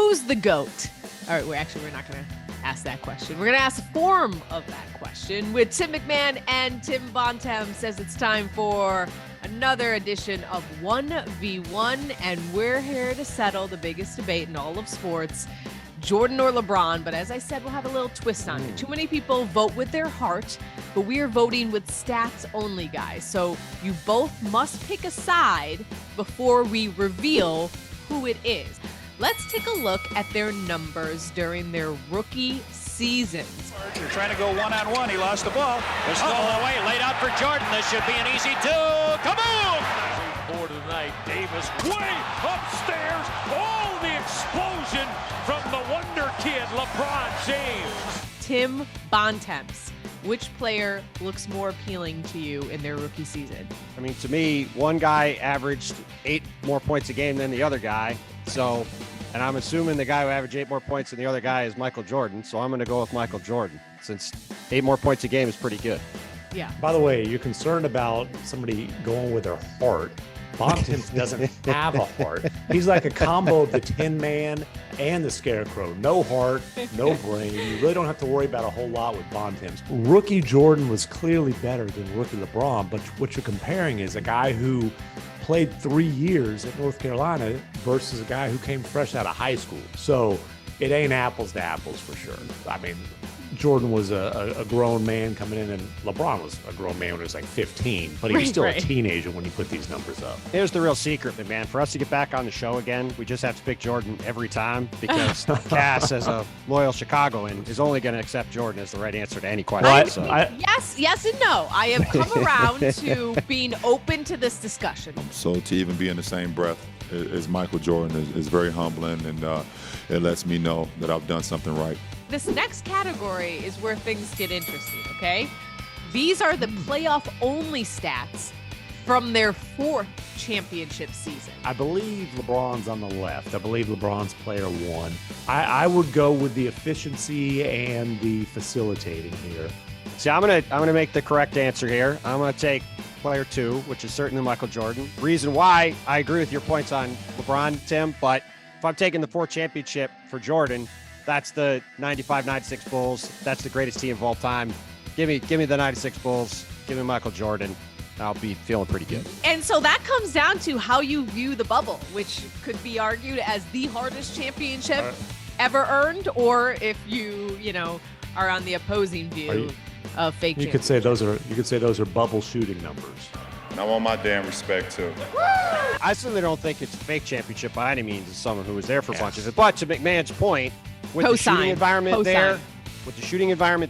Who's the GOAT? All right, we're not going to ask that question. We're going to ask the form of that question with Tim MacMahon and Tim Bontemps, as it's time for another edition of 1v1, and we're here to settle the biggest debate in all of sports, Jordan or LeBron. But as I said, we'll have a little twist on it. Too many people vote with their heart, but we are voting with stats only, guys. So you both must pick a side before we reveal who it is. Let's take a look at their numbers during their rookie seasons. They're trying to go one-on-one. He lost the ball. They're stolen away. Laid out for Jordan. This should be an easy two. Kaboom! Board tonight. Davis way upstairs. Oh, the explosion from the wonder kid, LeBron James. Tim Bontemps, which player looks more appealing to you in their rookie season? I mean, to me, one guy averaged 8 more points a game than the other guy. So, and I'm assuming the guy who averaged 8 more points than the other guy is Michael Jordan. So I'm going to go with Michael Jordan, since 8 more points a game is pretty good. Yeah. By the way, you're concerned about somebody going with their heart. Bontemps doesn't have a heart. He's like a combo of the Tin Man and the Scarecrow. No heart, no brain. You really don't have to worry about a whole lot with Bontemps. Rookie Jordan was clearly better than rookie LeBron, but what you're comparing is a guy who played 3 years at North Carolina versus a guy who came fresh out of high school. So it ain't apples to apples for sure. I mean, Jordan was a grown man coming in, and LeBron was a grown man when he was like 15, but he was still a teenager when you put these numbers up. Here's the real secret, man. For us to get back on the show again, we just have to pick Jordan every time, because Cass, as a loyal Chicagoan, is only going to accept Jordan as the right answer to any question. Yes and no. I have come around to being open to this discussion. So to even be in the same breath as Michael Jordan is very humbling, and it lets me know that I've done something right. This next category is where things get interesting, okay? These are the playoff-only stats from their 4th championship season. I believe LeBron's on the left. I believe LeBron's player 1. I would go with the efficiency and the facilitating here. See, I'm gonna make the correct answer here. I'm gonna take player 2, which is certainly Michael Jordan. Reason why I agree with your points on LeBron, Tim, but if I'm taking the 4th championship for Jordan, that's the 95-96 Bulls. That's the greatest team of all time. Give me the 96 Bulls. Give me Michael Jordan. I'll be feeling pretty good. And so that comes down to how you view the bubble, which could be argued as the hardest championship ever earned, or if you are on the opposing view of fake. You could say those are bubble shooting numbers. And I want my damn respect too. I certainly don't think it's a fake championship by any means, as someone who was there for a bunch of it. But to MacMahon's point, with the shooting environment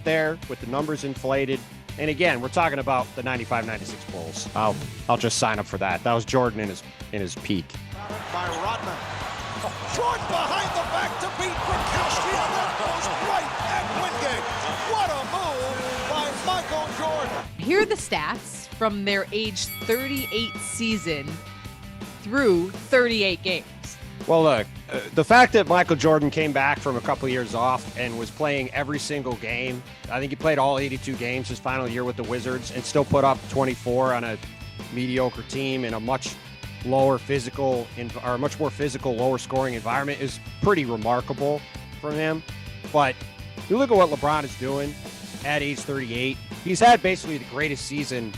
there, with the numbers inflated, and again, we're talking about the 95-96 Bulls. I'll just sign up for that. That was Jordan in his peak. By Rodman. Jordan behind the back to beat Gronkowski on that post right at Wingate. What a move by Michael Jordan. Here are the stats from their age 38 season through 38 games. Well, look, the fact that Michael Jordan came back from a couple of years off and was playing every single game, I think he played all 82 games his final year with the Wizards, and still put up 24 on a mediocre team in a much more physical, lower scoring environment is pretty remarkable from him. But you look at what LeBron is doing at age 38. He's had basically the greatest season.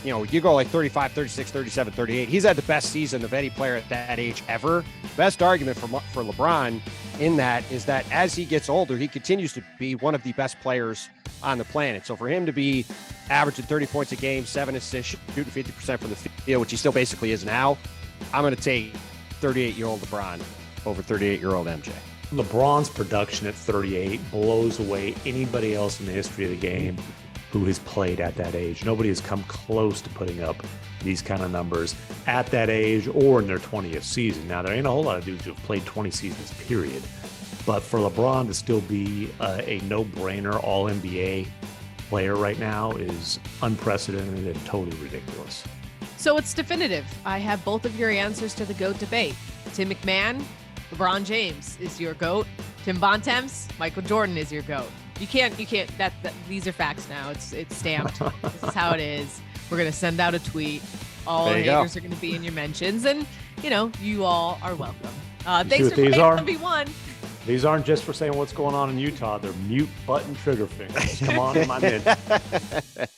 You go like 35, 36, 37, 38. He's had the best season of any player at that age ever. Best argument for LeBron in that is that as he gets older, he continues to be one of the best players on the planet. So for him to be averaging 30 points a game, 7 assists, shooting 50% from the field, which he still basically is now, I'm going to take 38-year-old LeBron over 38-year-old MJ. LeBron's production at 38 blows away anybody else in the history of the game who has played at that age. Nobody has come close to putting up these kind of numbers at that age or in their 20th season. Now, there ain't a whole lot of dudes who have played 20 seasons, period. But for LeBron to still be a no-brainer All-NBA player right now is unprecedented and totally ridiculous. So it's definitive. I have both of your answers to the GOAT debate. Tim MacMahon, LeBron James is your GOAT. Tim Bontemps, Michael Jordan is your GOAT. You can't, these are facts now. It's stamped. This is how it is. We're going to send out a tweet. All haters are going to be in your mentions. And, you all are welcome. Thanks for playing 1v1. These aren't just for saying what's going on in Utah. They're mute button trigger fingers. Come on, my ninja.